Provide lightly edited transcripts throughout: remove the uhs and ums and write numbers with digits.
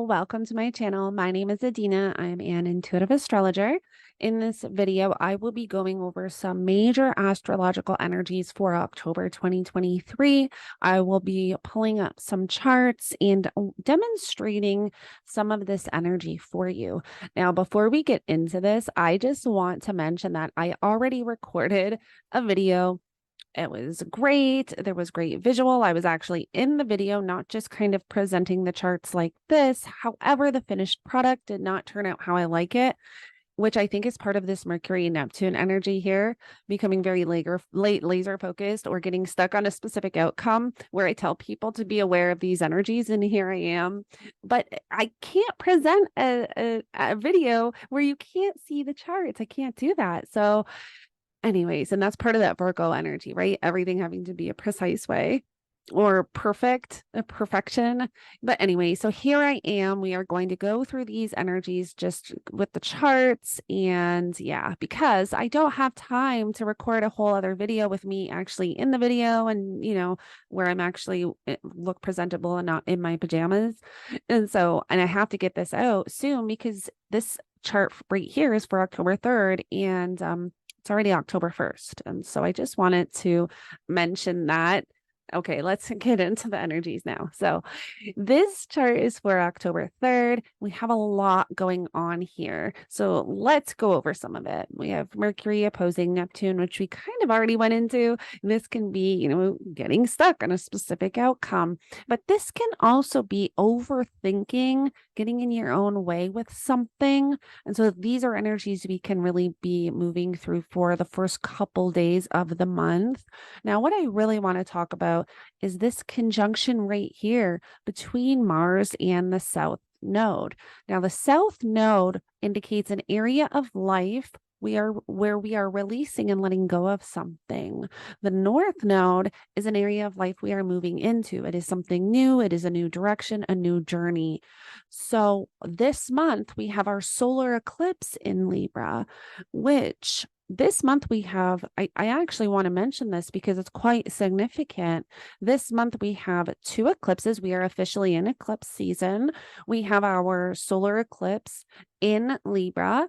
Welcome to my channel. My name is Adina. I'm an intuitive astrologer. In this video, I will be going over some major astrological energies for October 2023. I will be pulling up some charts and demonstrating some of this energy for you. Now, before we get into this, I just want to mention that I already recorded a video. It was great. There was great visual. I was actually in the video, not just kind of presenting the charts like this. However, the finished product did not turn out how I like it, which I think is part of this Mercury and Neptune energy here, becoming very laser focused or getting stuck on a specific outcome where I tell people to be aware of these energies. And here I am. But I can't present a video where you can't see the charts. I can't do that. So anyways, and that's part of that Virgo energy, right? Everything having to be a precise way or a perfection. But anyway, so here I am. We are going to go through these energies just with the charts. And yeah, because I don't have time to record a whole other video with me actually in the video and, where I'm actually look presentable and not in my pajamas. And I have to get this out soon because this chart right here is for October 3rd. And, it's already October 1st. And so I just wanted to mention that. Okay, let's get into the energies now. So this chart is for October 3rd. We have a lot going on here. So let's go over some of it. We have Mercury opposing Neptune, which we kind of already went into. This can be, getting stuck on a specific outcome, but this can also be overthinking, getting in your own way with something. And so these are energies we can really be moving through for the first couple days of the month. Now, what I really want to talk about is this conjunction right here between Mars and the South Node. Now, the South Node indicates an area of life where we are releasing and letting go of something. The North Node is an area of life we are moving into. It is something new. It is a new direction, a new journey. So this month we have our solar eclipse in Libra, which this month we have, I actually want to mention this because it's quite significant. This month we have two eclipses. We are officially in eclipse season. We have our solar eclipse in Libra,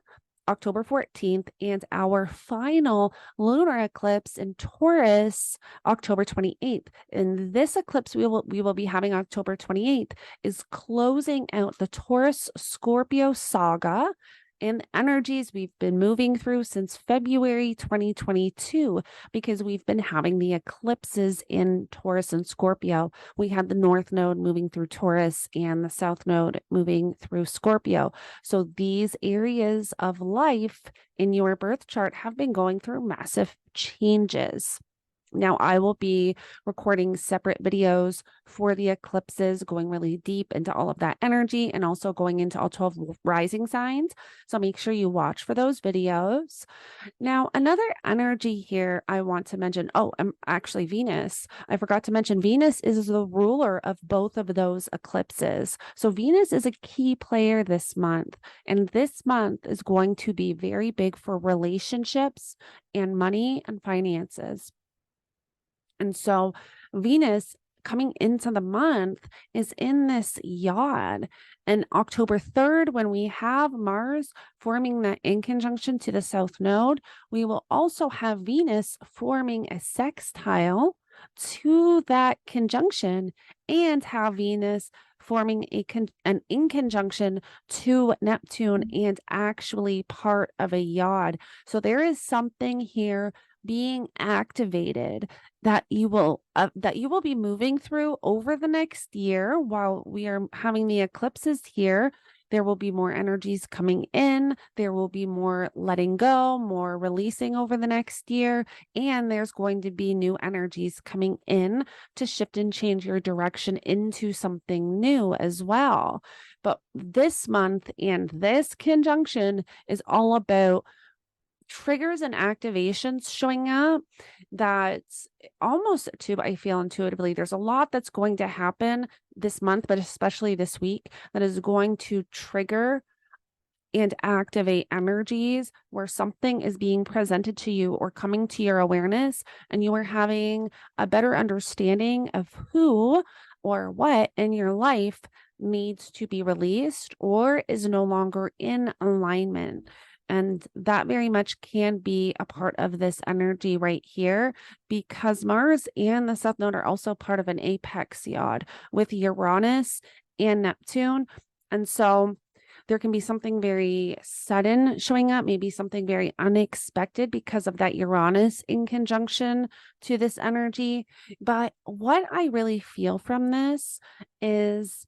October 14th, and our final lunar eclipse in Taurus, October 28th. And this eclipse we will be having October 28th is closing out the Taurus Scorpio saga and energies we've been moving through since February 2022, because we've been having the eclipses in Taurus and Scorpio. We had the North Node moving through Taurus and the South Node moving through Scorpio. So these areas of life in your birth chart have been going through massive changes. Now, I will be recording separate videos for the eclipses, going really deep into all of that energy and also going into all 12 rising signs. So make sure you watch for those videos. Now, another energy here I want to mention. Oh, actually Venus. I forgot to mention Venus is the ruler of both of those eclipses. So Venus is a key player this month. And this month is going to be very big for relationships and money and finances. And so Venus coming into the month is in this yod. And October 3rd, when we have Mars forming that in conjunction to the South Node, we will also have Venus forming a sextile to that conjunction and have Venus forming an in conjunction to Neptune and actually part of a yod. So there is something here being activated that you will be moving through over the next year while we are having the eclipses here. There will be more energies coming in. There will be more letting go, more releasing over the next year. And there's going to be new energies coming in to shift and change your direction into something new as well. But this month and this conjunction is all about triggers and activations showing up that almost too, I feel intuitively, there's a lot that's going to happen this month, but especially this week, that is going to trigger and activate energies where something is being presented to you or coming to your awareness, and you are having a better understanding of who or what in your life needs to be released or is no longer in alignment. And that very much can be a part of this energy right here, because Mars and the South Node are also part of an apex yod with Uranus and Neptune. And so there can be something very sudden showing up, maybe something very unexpected because of that Uranus in conjunction to this energy. But what I really feel from this is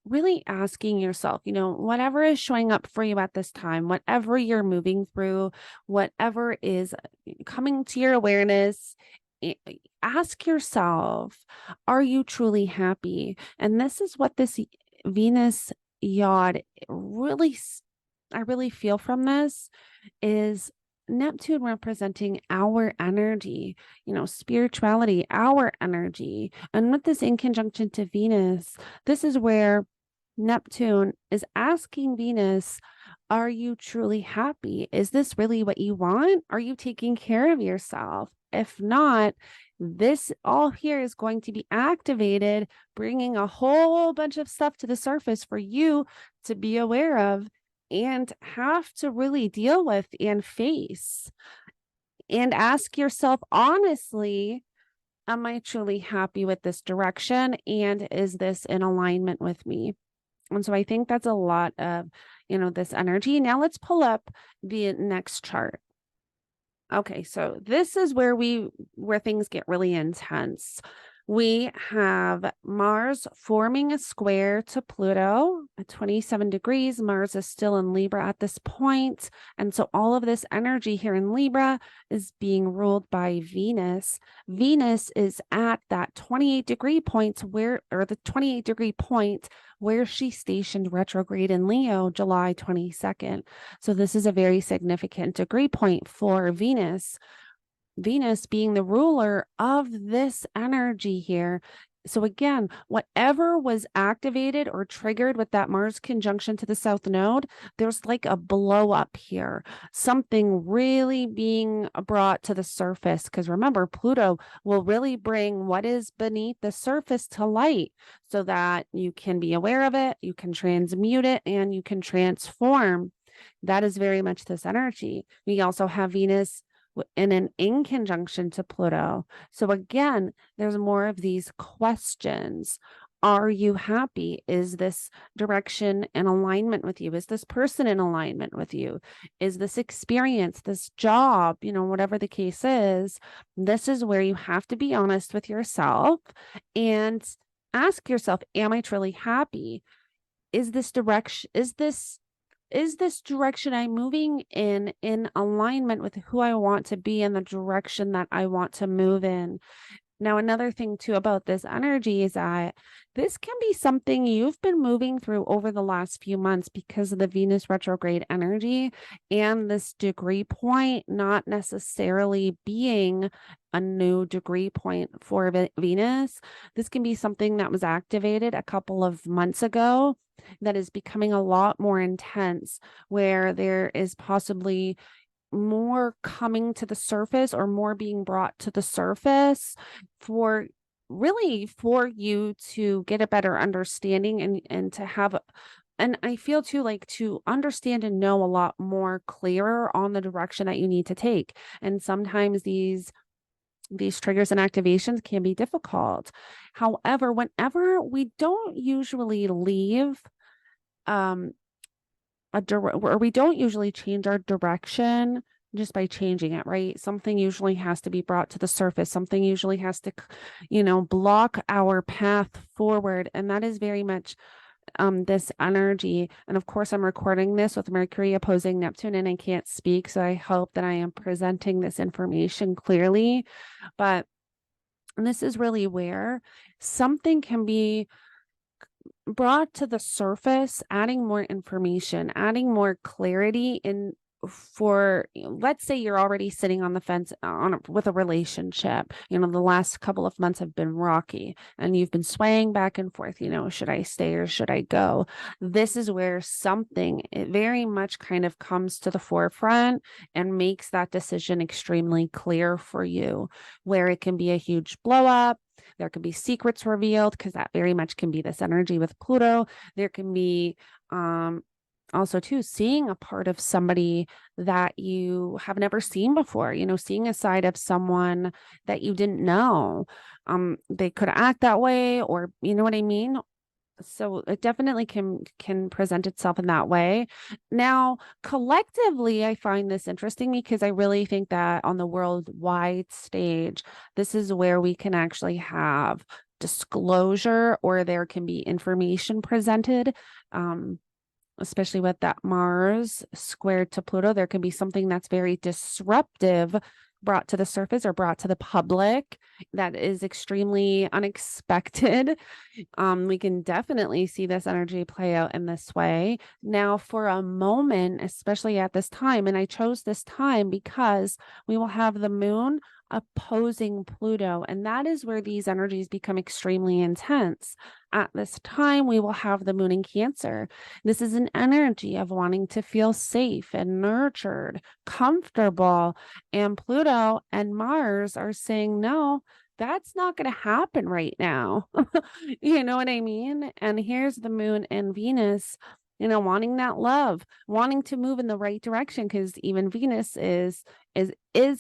really asking yourself, whatever is showing up for you at this time, whatever you're moving through, whatever is coming to your awareness, ask yourself, are you truly happy? And this is what this Venus yod really, I really feel from this is Neptune representing our energy, spirituality, our energy. And with this in conjunction to Venus, this is where Neptune is asking Venus, are you truly happy? Is this really what you want? Are you taking care of yourself? If not, this all here is going to be activated, bringing a whole bunch of stuff to the surface for you to be aware of and have to really deal with and face. And ask yourself honestly, am I truly happy with this direction? And is this in alignment with me? And so I think that's a lot of, this energy. Now let's pull up the next chart. Okay, so this is where things get really intense. We have Mars forming a square to Pluto at 27 degrees. Mars is still in Libra at this point. And so all of this energy here in Libra is being ruled by Venus. Venus is at that 28-degree point the 28-degree point where she stationed retrograde in Leo July 22nd. So this is a very significant degree point for Venus. Venus being the ruler of this energy here. So again, whatever was activated or triggered with that Mars conjunction to the South Node, there's like a blow up here, something really being brought to the surface. Because remember, Pluto will really bring what is beneath the surface to light so that you can be aware of it, you can transmute it, and you can transform. That is very much this energy. We also have Venus in conjunction to Pluto. So again, there's more of these questions. Are you happy? Is this direction in alignment with you? Is this person in alignment with you? Is this experience, this job, whatever the case is, this is where you have to be honest with yourself and ask yourself, am I truly happy? Is this direction I'm moving in alignment with who I want to be and the direction that I want to move in? Now, another thing too about this energy is that this can be something you've been moving through over the last few months because of the Venus retrograde energy and this degree point not necessarily being a new degree point for Venus. This can be something that was activated a couple of months ago that is becoming a lot more intense, where there is possibly more coming to the surface or more being brought to the surface for you to get a better understanding and to have and I feel too like to understand and know a lot more clearer on the direction that you need to take. And sometimes these triggers and activations can be difficult. However, whenever we don't usually leave or we don't usually change our direction just by changing it, right? Something usually has to be brought to the surface. Something usually has to, block our path forward. And that is very much this energy. And of course, I'm recording this with Mercury opposing Neptune and I can't speak. So I hope that I am presenting this information clearly. But this is really where something can be brought to the surface, adding more information, adding more clarity for, let's say you're already sitting on the fence with a relationship. The last couple of months have been rocky and you've been swaying back and forth, should I stay or should I go? This is where it very much kind of comes to the forefront and makes that decision extremely clear for you, where it can be a huge blow up. There can be secrets revealed, because that very much can be this energy with Pluto. There can be also too seeing a part of somebody that you have never seen before, seeing a side of someone that you didn't know. They could act that way, or you know what I mean? So it definitely can present itself in that way. Now, collectively, I find this interesting because I really think that on the worldwide stage, this is where we can actually have disclosure, or there can be information presented. Especially with that Mars squared to Pluto, there can be something that's very disruptive brought to the surface or brought to the public that is extremely unexpected. We can definitely see this energy play out in this way. Now, for a moment, especially at this time, and I chose this time because we will have the moon opposing Pluto, and that is where these energies become extremely intense. At this time, we will have the moon in Cancer. This is an energy of wanting to feel safe and nurtured, comfortable, and Pluto and Mars are saying, no, that's not going to happen right now. You know what I mean? And here's the moon and Venus, wanting that love, wanting to move in the right direction, because even Venus is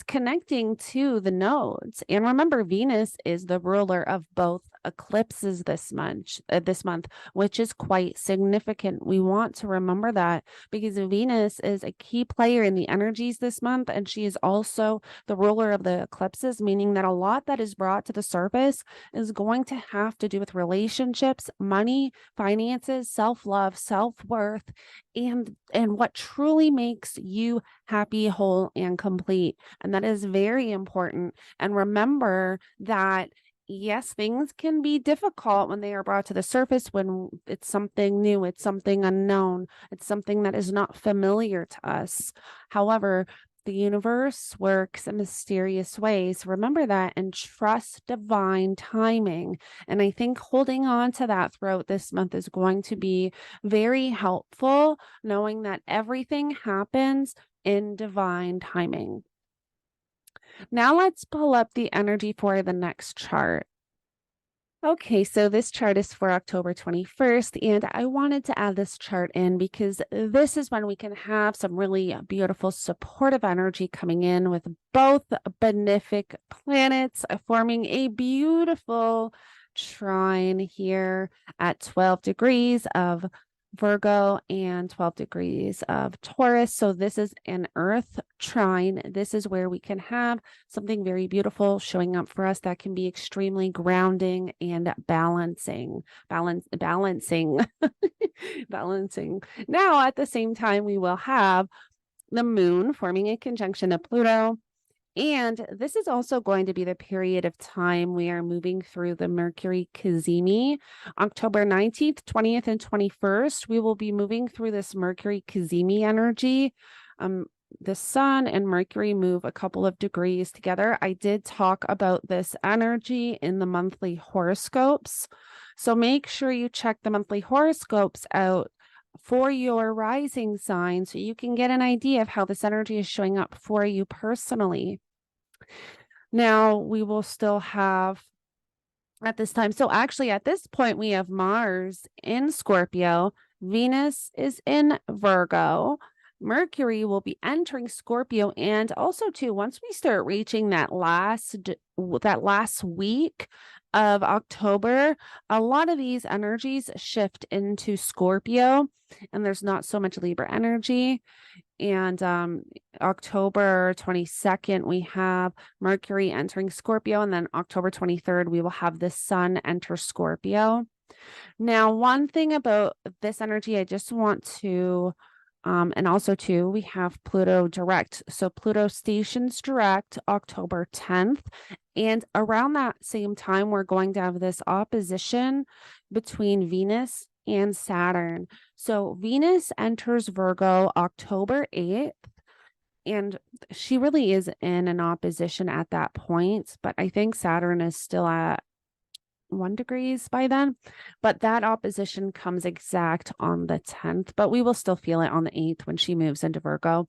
connecting to the nodes. And remember, Venus is the ruler of both eclipses this month, which is quite significant. We want to remember that because Venus is a key player in the energies this month, and she is also the ruler of the eclipses, meaning that a lot that is brought to the surface is going to have to do with relationships, money, finances, self-love, self-worth, and what truly makes you happy, whole, and complete. And that is very important. And remember that yes, things can be difficult when they are brought to the surface, when it's something new, it's something unknown, it's something that is not familiar to us. However, the universe works in mysterious ways. Remember that and trust divine timing. And I think holding on to that throughout this month is going to be very helpful, knowing that everything happens in divine timing. Now let's pull up the energy for the next chart. Okay, so this chart is for October 21st, and I wanted to add this chart in because this is when we can have some really beautiful supportive energy coming in with both benefic planets forming a beautiful trine here at 12 degrees of Virgo and 12 degrees of Taurus. So this is an earth trine. This is where we can have something very beautiful showing up for us that can be extremely grounding and balancing. Balancing. Now, at the same time, we will have the moon forming a conjunction to Pluto. And this is also going to be the period of time we are moving through the Mercury cazimi. October 19th, 20th, and 21st, we will be moving through this Mercury cazimi energy. The sun and Mercury move a couple of degrees together. I did talk about this energy in the monthly horoscopes. So make sure you check the monthly horoscopes out for your rising sign so you can get an idea of how this energy is showing up for you personally. Now we will still have at this time. So actually at this point, we have Mars in Scorpio. Venus is in Virgo. Mercury will be entering Scorpio. And also too, once we start reaching that last week of October, a lot of these energies shift into Scorpio, and there's not so much Libra energy. And October 22nd, we have Mercury entering Scorpio. And then October 23rd, we will have the sun enter Scorpio. Now, one thing about this energy, I just want to, and also too, we have Pluto direct. So Pluto stations direct October 10th. And around that same time, we're going to have this opposition between Venus and Saturn. So Venus enters Virgo October 8th, and she really is in an opposition at that point, but I think Saturn is still at 1 degrees by then, but that opposition comes exact on the 10th, but we will still feel it on the 8th when she moves into Virgo.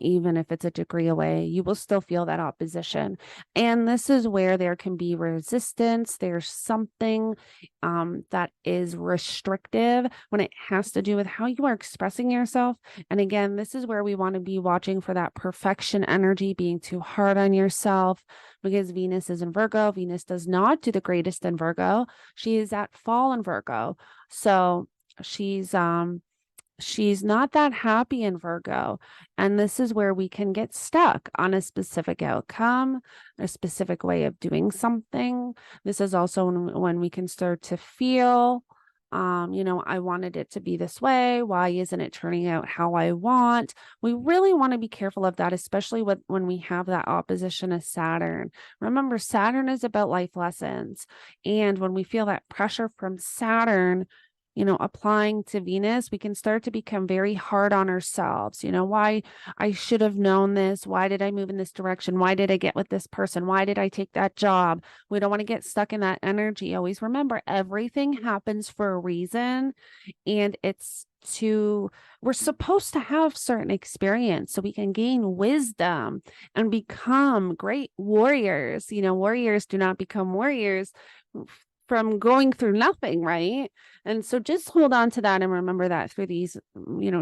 even if it's a degree away, you will still feel that opposition. And this is where there can be resistance. There's something that is restrictive when it has to do with how you are expressing yourself. And again, this is where we want to be watching for that perfection energy, being too hard on yourself, because Venus is in Virgo. Venus does not do the greatest in Virgo. She is at fall in Virgo. So she's not that happy in Virgo. And this is where we can get stuck on a specific outcome, a specific way of doing something. This is also when we can start to feel, I wanted it to be this way. Why isn't it turning out how I want? We really want to be careful of that, especially when we have that opposition of Saturn. Remember, Saturn is about life lessons. And when we feel that pressure from Saturn, applying to Venus, we can start to become very hard on ourselves. Why I should have known this. Why did I move in this direction? Why did I get with this person? Why did I take that job? We don't want to get stuck in that energy. Always remember, everything happens for a reason, and we're supposed to have certain experience so we can gain wisdom and become great warriors. Warriors do not become warriors from going through nothing, right? And so just hold on to that and remember that through these,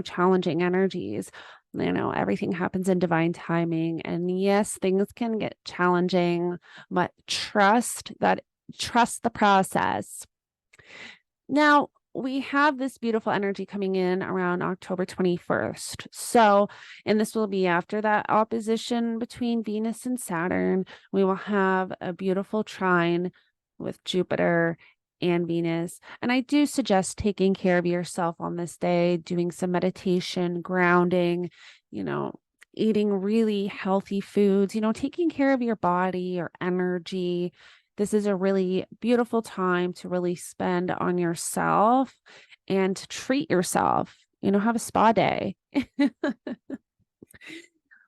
challenging energies, everything happens in divine timing. And yes, things can get challenging, but trust the process. Now, we have this beautiful energy coming in around October 21st. So, and this will be after that opposition between Venus and Saturn. We will have a beautiful trine with Jupiter and Venus. And I do suggest taking care of yourself on this day, doing some meditation, grounding, eating really healthy foods, taking care of your body, your energy. This is a really beautiful time to really spend on yourself and to treat yourself, have a spa day.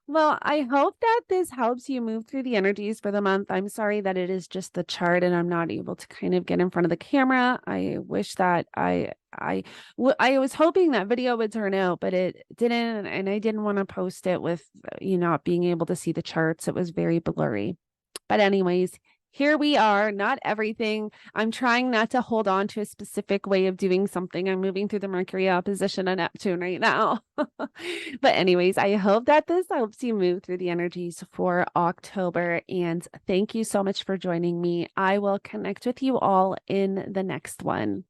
Well, I hope that this helps you move through the energies for the month. I'm sorry that it is just the chart and I'm not able to kind of get in front of the camera. I wish that I was hoping that video would turn out, but it didn't, and I didn't want to post it with you not being able to see the charts. It was very blurry. But anyways, here we are, not everything. I'm trying not to hold on to a specific way of doing something. I'm moving through the Mercury opposition on Neptune right now. But anyways, I hope that this helps you move through the energies for October. And thank you so much for joining me. I will connect with you all in the next one.